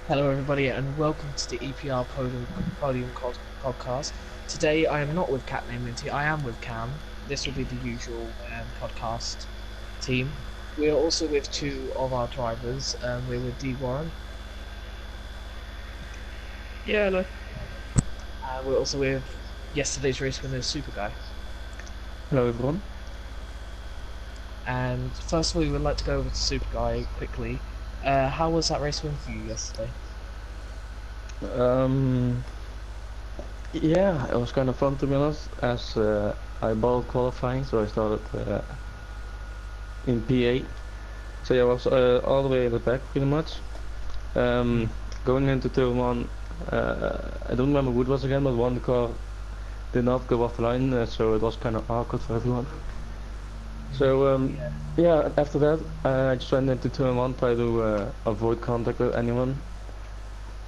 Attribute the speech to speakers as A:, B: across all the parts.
A: Hello, everybody, and welcome to the EPR Podcast. Today, I am not with Cat Named Minty, I am with Cam. This will be the usual podcast team. We are also with two of our drivers. We're with D Warren,
B: Yeah, like,
A: and we're also with yesterday's race winner, Super Guy.
C: Hello everyone.
A: And first of all, we would like to go over to Super Guy quickly. How was that race win for you yesterday?
C: Um, yeah, it was kind of fun to be honest, as I bowled qualifying, so I started in P8. So yeah, I was all the way at the back pretty much.
A: Mm.
C: Going into turn one, I don't remember who it was again, but one car did not go off the line, so it was kind of awkward for everyone. So
A: Yeah.
C: yeah, after that, I just went into turn one, try to avoid contact with anyone.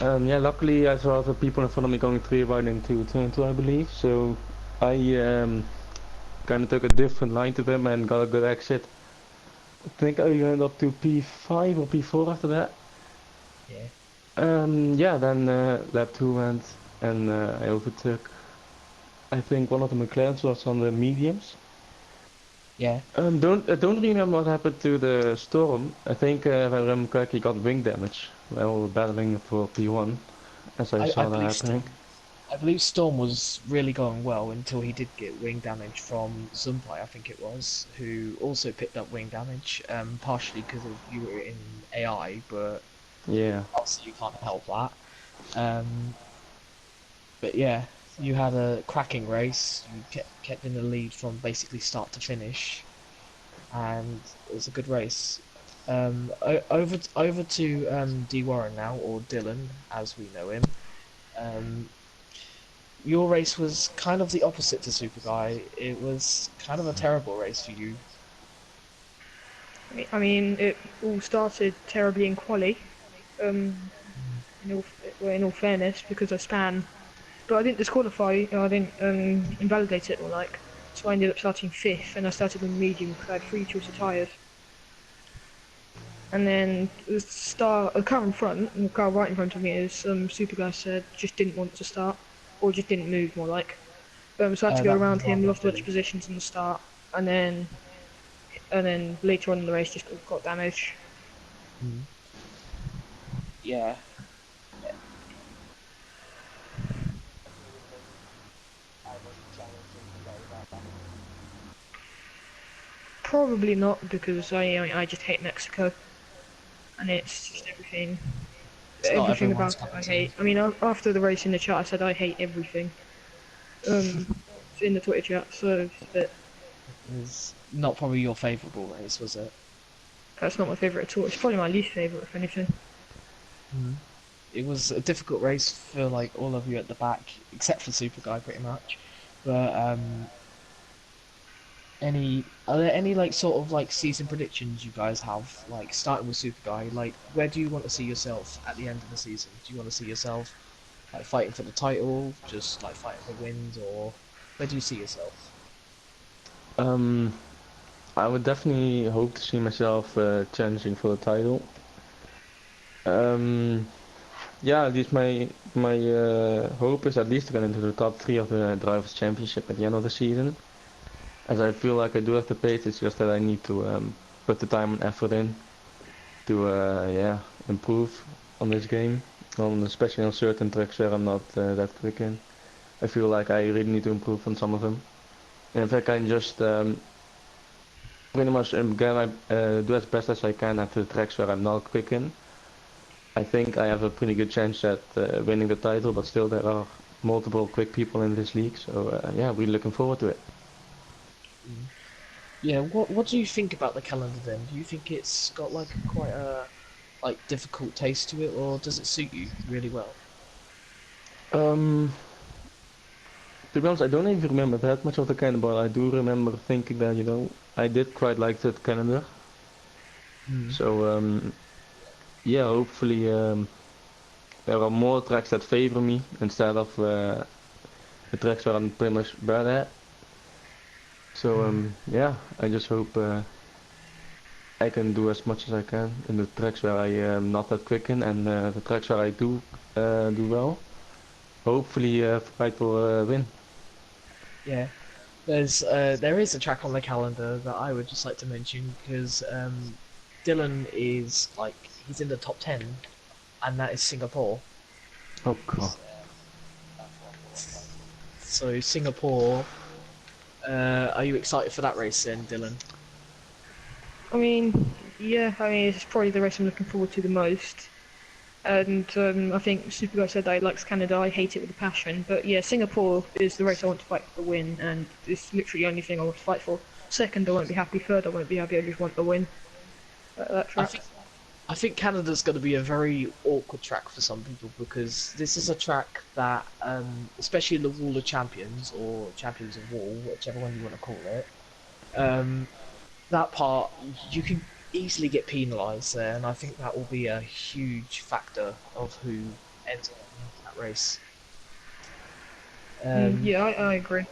C: Yeah, luckily I saw the people in front of me going three wide into turn two, I believe. So I kind of took a different line to them and got a good exit. I think I went up to P5 or P4 after that.
A: Yeah.
C: Yeah, then lap two went and I overtook. I think one of the McLarens was on the mediums.
A: Yeah.
C: Don't remember what happened to the Storm. I think if I remember correctly, got wing damage while battling for P1, as I
A: I
C: saw that
A: believe
C: happening.
A: Storm was really going well until he did get wing damage from Zumpai, I think it was, who also picked up wing damage, partially because of you were in AI, but
C: Yeah.
A: obviously you can't help that. Um, but yeah, you had a cracking race. You kept in the lead from basically start to finish, and it was a good race. Over to D Warren now, or Dylan as we know him. Um, your race was kind of the opposite to Super Guy. It was kind of a terrible race for you.
B: it all started terribly in quali. Um, in all fairness, because I span, but I didn't disqualify. I didn't invalidate it or like. So I ended up starting fifth, and I started in medium because I had three choice of tyres. And then a car in front, and the car right in front of me is Super Guy said just didn't want to start, or just didn't move more like. So I had to go
A: That was
B: around him,
A: rather
B: lost a bunch of
A: Dylan.
B: positions in the start, and then later on in the race just got damaged.
A: Mm. Yeah. I wasn't challenging the guy that much.
B: Probably not because I just hate Mexico and it's just
A: It's not
B: everything
A: everyone's
B: about it
A: cup of
B: I
A: tea.
B: hate. I mean after the race in the chat I said I hate everything. Um, in the Twitter chat, so
A: Is not probably your favourable race, was it?
B: that's not my favourite at all. It's probably my least favourite if anything.
A: Mm. It was a difficult race for like all of you at the back, except for Super Guy, pretty much. But are there any like sort of like season predictions you guys have? Like starting with Super Guy, like where do you want to see yourself at the end of the season? Do you want to see yourself like fighting for the title, just like fighting for wins, or where do you see yourself?
C: Um, I would definitely hope to see myself challenging for the title. Um, yeah, at least my hope is at least to get into the top three of the drivers' championship at the end of the season. As I feel like I do have the pace, it's just that I need to put the time and effort in to yeah, improve on this game, on especially on certain tracks where I'm not that quick in. I feel like I really need to improve on some of them. And if I can just pretty much again I do as best as I can at the tracks where I'm not quick in, I think I have a pretty good chance at winning the title. But still, there are multiple quick people in this league, so yeah, we're looking forward to it.
A: Mm. Yeah, what do you think about the calendar then? Do you think it's got like quite a like difficult taste to it, or does it suit you really well?
C: Um, to be honest, I don't even remember that much of the calendar, but I do remember thinking that I did quite like that calendar.
A: Mm.
C: So yeah, hopefully there are more tracks that favor me instead of the tracks where I'm pretty much bad at. So
A: Mm.
C: yeah, I just hope I can do as much as I can in the tracks where I am not that quick in, and the tracks where I do well. Hopefully, Fright will win.
A: Yeah. There is a track on the calendar that I would just like to mention because Dylan is like he's in the top 10, and that is Singapore.
C: Oh god.
A: So Singapore, are you excited for that race then, Dylan?
B: I mean, yeah, I mean, it's probably the race I'm looking forward to the most. And I think Super Guy said that he likes Canada. I hate it with a passion. But yeah, Singapore is the race I want to fight for the win, and it's literally the only thing I want to fight for. Second, I won't be happy. Third, I won't be happy. I just want the win. That
A: I
B: track.
A: think I think Canada's going to be a very awkward track for some people because this is a track that, especially in the Wall of Champions or Champions of Wall, whichever one you want to call it, um, that part you can easily get penalised there, and I think that will be a huge factor of who ends up in that race. Um,
B: Yeah, I agree.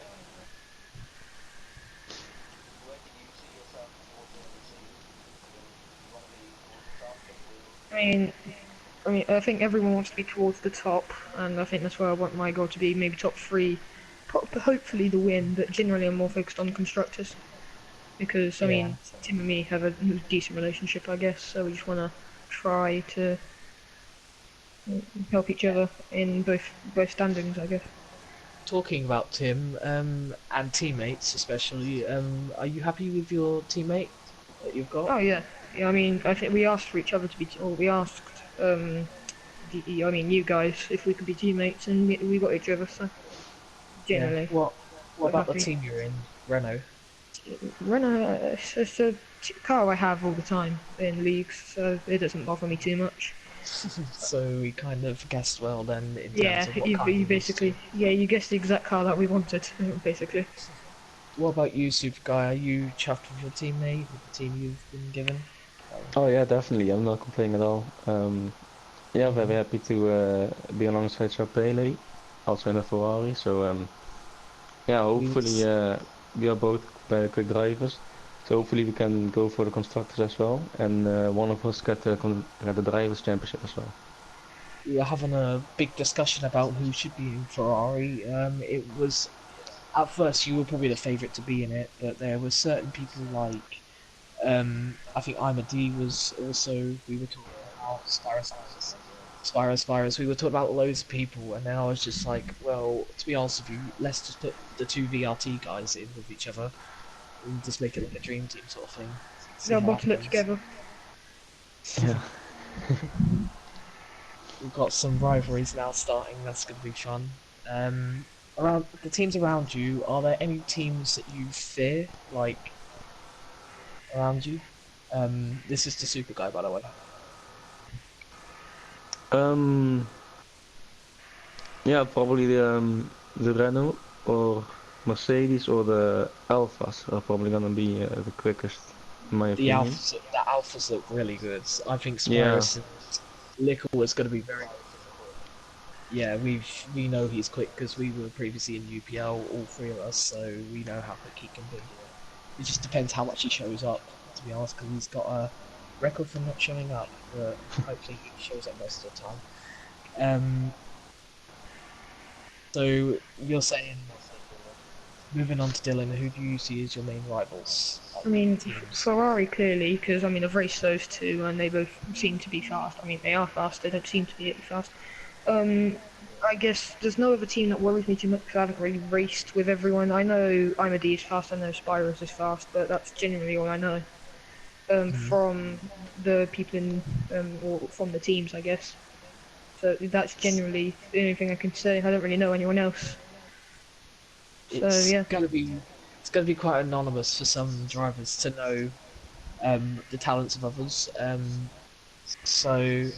B: I mean, I think everyone wants to be towards the top, and I think that's where I want my goal to be. Maybe top three, hopefully the win. But generally, I'm more focused on constructors because I
A: yeah,
B: mean, Tim and me have a decent relationship, I guess. So we just want to try to help each other in both standings, I guess.
A: talking about Tim and teammates especially, are you happy with your teammate that you've got?
B: Oh yeah, yeah. I mean, I think we asked for each other to be, or we asked, I mean, you guys, if we could be teammates, and we got each other. So
A: Yeah.
B: generally,
A: What
B: we're
A: about the
B: happy.
A: team you're in, Renault?
B: Renault, it's a car I have all the time in leagues, so it doesn't bother me too much.
A: So we kind of guessed well then in terms
B: Yeah,
A: of what car
B: you
A: you're used to.
B: basically, yeah, you guessed the exact car that we wanted, basically.
A: What about you, Super Guy? Are you chuffed with your teammate, with the team you've been given?
C: Oh yeah, definitely. I'm not complaining at all. Yeah, very
A: Mhm.
C: happy to be alongside Charpele, also in a Ferrari. So yeah,
A: We
C: hopefully
A: was
C: we are both very quick drivers. So hopefully we can go for the constructors as well, and one of us get the drivers championship as well.
A: we were having a big discussion about who should be in Ferrari. It was at first you were probably the favourite to be in it, but there were certain people like I think Imad was also. We were talking about Spyros. We were talking about loads of people, and then I was just like, well, to be honest with you, let's just put the two VRT guys in with each other and just make it like a dream team sort of thing. See
B: They'll
A: how
B: bottle
A: that
B: it
A: goes.
B: together.
C: Yeah.
A: We've got some rivalries now starting. That's going to be fun. Around the teams around you, are there any teams that you fear, like around you? This is the super guy, by the way.
C: Um, yeah, probably the Renault or Mercedes or the Alphas are probably gonna be the quickest, in my opinion.
A: The alphas look really good. I think
C: Yeah,
A: Spyros and Lickle is going to be very difficult. Yeah, we know he's quick because we were previously in UPL, all three of us, so we know how quick he can be. It just depends how much he shows up, to be honest, because he's got a record for not showing up, but hopefully he shows up most of the time. Um, so you're saying, moving on to Dylan, who do you see as your main rivals,
B: I
A: like
B: mean,
A: teams?
B: Ferrari clearly, because I mean I've raced those two and they both seem to be fast. I mean they are fast. They don't seem to be fast. Um, I guess there's no other team that worries me too much because I haven't really raced with everyone. I know Imad is fast. I know Spyros is fast, but that's generally all I know.
A: Mm.
B: From the people in or from the teams, I guess. So that's generally the only thing I can say. I don't really know anyone else. So
A: It's
B: yeah.
A: gonna be it's gonna be quite anonymous for some drivers to know the talents of others. So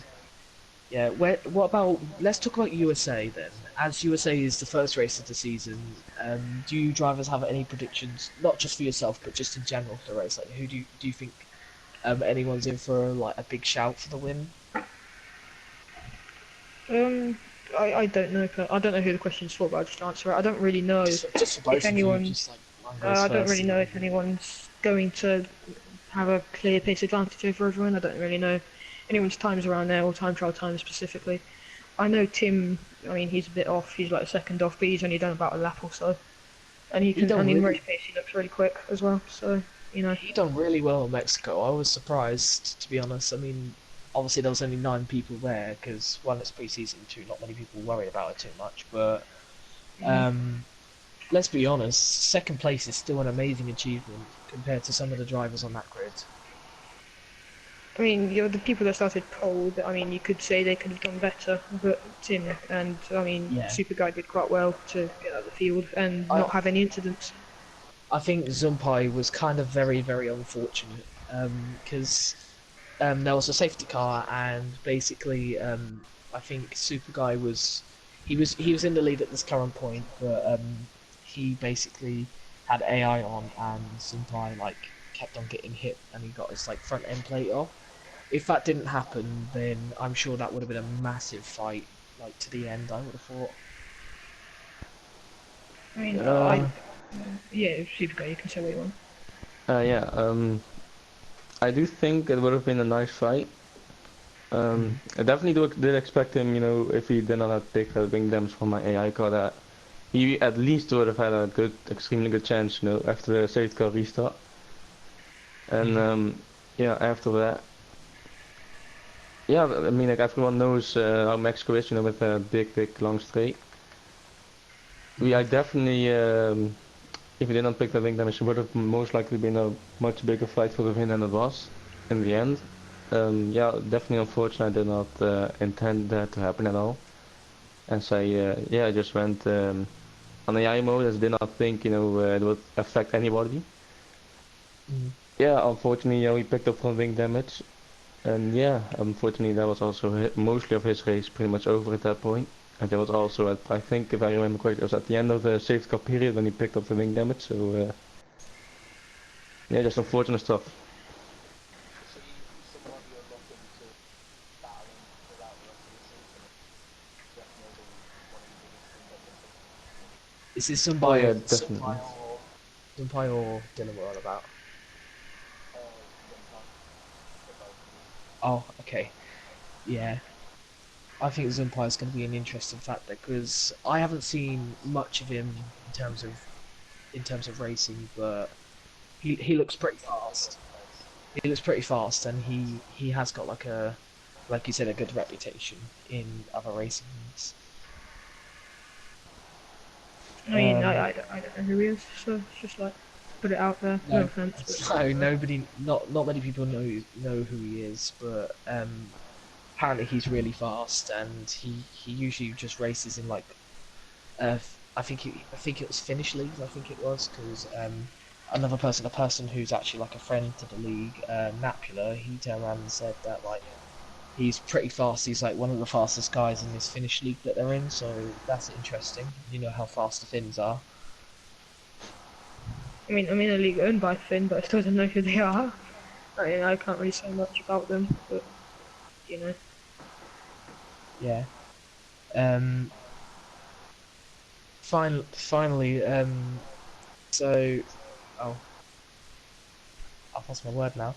A: yeah, what about let's talk about USA then. As USA is the first race of the season, do you drivers have any predictions, not just for yourself, but just in general for the race? Like, who do you think anyone's in for like a big shout for the win?
B: Um, I don't know. I don't know who the question's for, but I'll just answer it. I don't really know
A: Just for
B: if
A: both of you,
B: anyone.
A: just like one goes
B: I don't
A: first
B: really
A: and
B: know
A: then
B: if
A: you.
B: anyone's going to have a clear pace advantage over everyone. I don't really know anyone's times around there or time trial times specifically. I know Tim. I mean, he's a bit off. He's like a second off, but he's only done about a lap or so, and he can. And in race pace, he looks really quick as well. So
A: he done really well in Mexico. I was surprised, to be honest. I mean, obviously there was only 9 people there because one, it's pre-season, 2, not many people worry about it too much. But let's be honest, second place is still an amazing achievement compared to some of the drivers on that grid.
B: I mean, the people that started pole, I mean, you could say they could have done better, but Tim and, I mean, Super Guy did quite well to get out of the field and not have any incidents.
A: I think Zumpai was kind of very, very unfortunate because there was a safety car and basically I think Super Guy was in the lead at this current point, but he basically had AI on and Zumpai kept on getting hit and he got his front end plate off. If that didn't happen, then I'm sure that would have been a massive fight, to the end. I would have thought.
B: I mean, yeah, Super Guy, you can say what you want.
C: I do think it would have been a nice fight. I definitely did expect him, if he did not have picked that wing damage from my AI car, that he at least would have had a extremely good chance, after the safety car restart. And after that. Yeah, I mean, everyone knows how Mexico is, with a big, long straight. I definitely, if he did not pick the wing damage, it would have most likely been a much bigger fight for the win than it was in the end. Definitely unfortunate. I did not intend that to happen at all. And so, I just went on AI mode, as I did not think, it would affect anybody. Unfortunately, he picked up some wing damage. And unfortunately that was also mostly of his race pretty much over at that point. And that was also I think if I remember correctly, it was at the end of the safety car period when he picked up the wing damage. So just unfortunate stuff.
A: Is this somebody Zumpai or Dylan we're on about? Oh, okay. Yeah. I think Zumpai is going to be an interesting factor because I haven't seen much of him in terms of racing, but he looks pretty fast. He looks pretty fast, and he has got like you said, a good reputation in other racing leagues.
B: I mean, I don't know who he is, so it's just put it out there. No offense.
A: But... No, not many people know who he is, but apparently he's really fast, and he usually just races in I think it was Finnish leagues. I think it was because a person who's actually a friend to the league, Napula, he turned around and said that he's pretty fast. He's one of the fastest guys in this Finnish league that they're in, so that's interesting. You know how fast the Finns are.
B: I mean, I'm in a league owned by Finn, but I still don't know who they are. I mean, I can't really say much about them, but
A: Yeah. Finally, so, oh, I've lost my word now.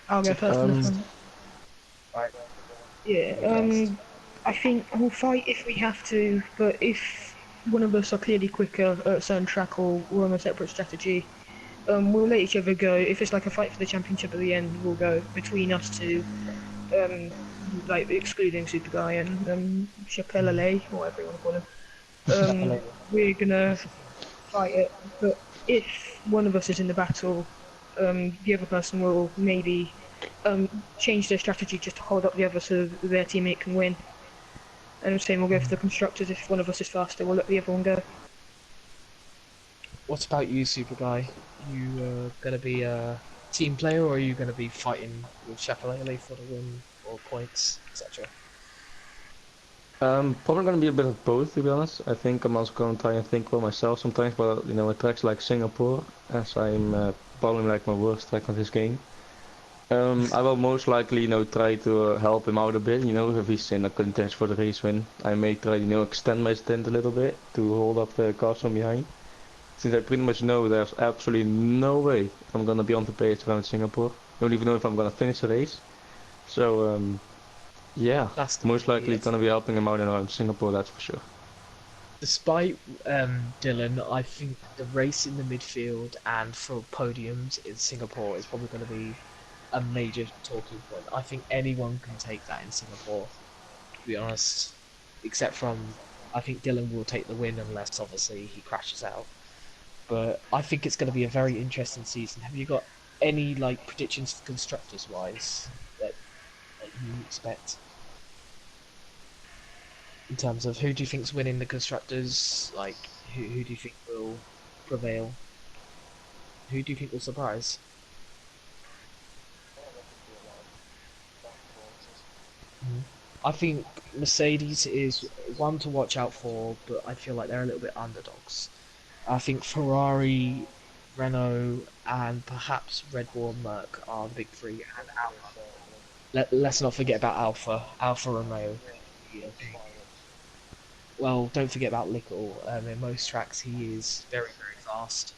B: I'll go first on this one.
A: Right.
B: Yeah, I think we'll fight if we have to, but if one of us are clearly quicker at a certain track or we're on a separate strategy, we'll let each other go. If it's a fight for the championship at the end, we'll go between us two, excluding Super Guy and Chapelele, or whatever you want to call him. We're gonna fight it, but if one of us is in the battle, the other person will maybe change their strategy just to hold up the other so their teammate can win. And the same will go for the constructors. If one of us is faster, we'll let the other one go.
A: What about you, Super Guy? You gonna be a team player, or are you gonna be fighting with Chapelele for the win or points, etc.?
C: Probably gonna be a bit of both, to be honest. I think I'm also gonna try and think well myself sometimes, but a tracks like Singapore, as I'm probably like my worst track on this game. I will most likely, try to help him out a bit. If he's in a contest for the race win, I may try, extend my stint a little bit to hold up the cars from behind. Since I pretty much know there's absolutely no way I'm gonna be on the pace around Singapore. Don't even know if I'm gonna finish the race. So, yeah,
A: That's the
C: most
A: beauty.
C: likely gonna be helping him out around Singapore, that's for sure.
A: Despite Dylan, I think the race in the midfield and for podiums in Singapore is probably going to be a major talking point. I think anyone can take that in Singapore, to be honest, except from I think Dylan will take the win unless obviously he crashes out. But I think it's going to be a very interesting season. Have you got any like predictions for constructors wise that you expect in terms of who do you think's winning the constructors? Like who do you think will prevail? Who do you think will surprise? Mhm. I think Mercedes is one to watch out for, but I feel like they're a little bit underdogs. I think Ferrari, Renault, and perhaps Red Bull and Merc are the big three, and Alpha. Let's not forget about Alpha. Alpha Romeo. I think. Well, don't forget about Lickle. In most tracks, he is very, very fast.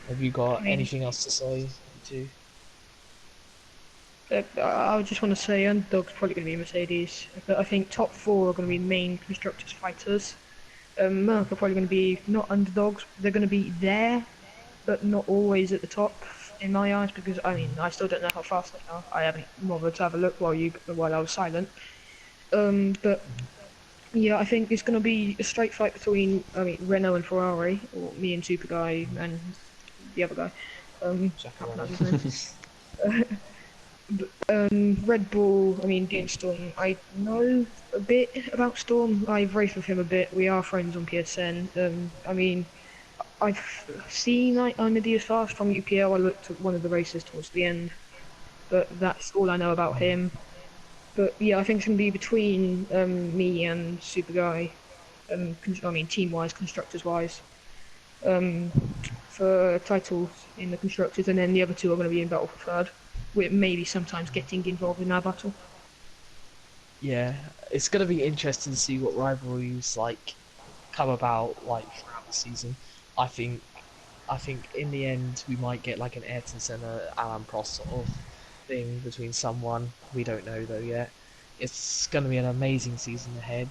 A: Have you
B: I
A: got
B: mean,
A: anything else to say, too?
B: I just want to say underdog's probably going to be Mercedes, but I think top four are going to be main constructors fighters. Merc are probably going to be not underdogs. They're going to be there, but not always at the top in my eyes because I mean I still don't know how fast they are. I haven't bothered to have a look while I was silent. But yeah, I think it's going to be a straight fight between Renault and Ferrari, or me and Super Guy and the other guy. Can't pronounce his name. Red Bull, Dean Storm. I know a bit about Storm. I've raced with him a bit. We are friends on PSN. I've seen Amadeus Fast from UPL. I looked at one of the races towards the end, but that's all I know about him. But yeah, I think it's going to be between me and Super Guy. Team-wise, constructors-wise, for titles in the constructors, and then the other two are going to be in battle for third, with maybe sometimes getting involved in our battle.
A: Yeah, it's gonna be interesting to see what rivalries like come about like throughout the season. I think I think in the end we might get like an Ayrton Senna, Alan Prost sort of thing between someone. We don't know though yet. It's gonna be an amazing season ahead,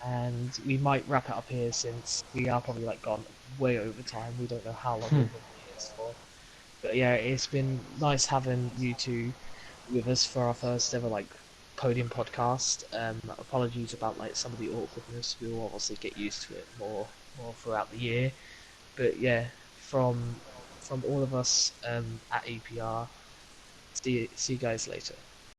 A: and we might wrap it up here since we are probably like gone way over time. We don't know how long we'll probably be here for. But yeah, it's been nice having you two with us for our first ever like podium podcast. Apologies about like some of the awkwardness. We will obviously get used to it more throughout the year. But yeah, from all of us at EPR, see you guys later.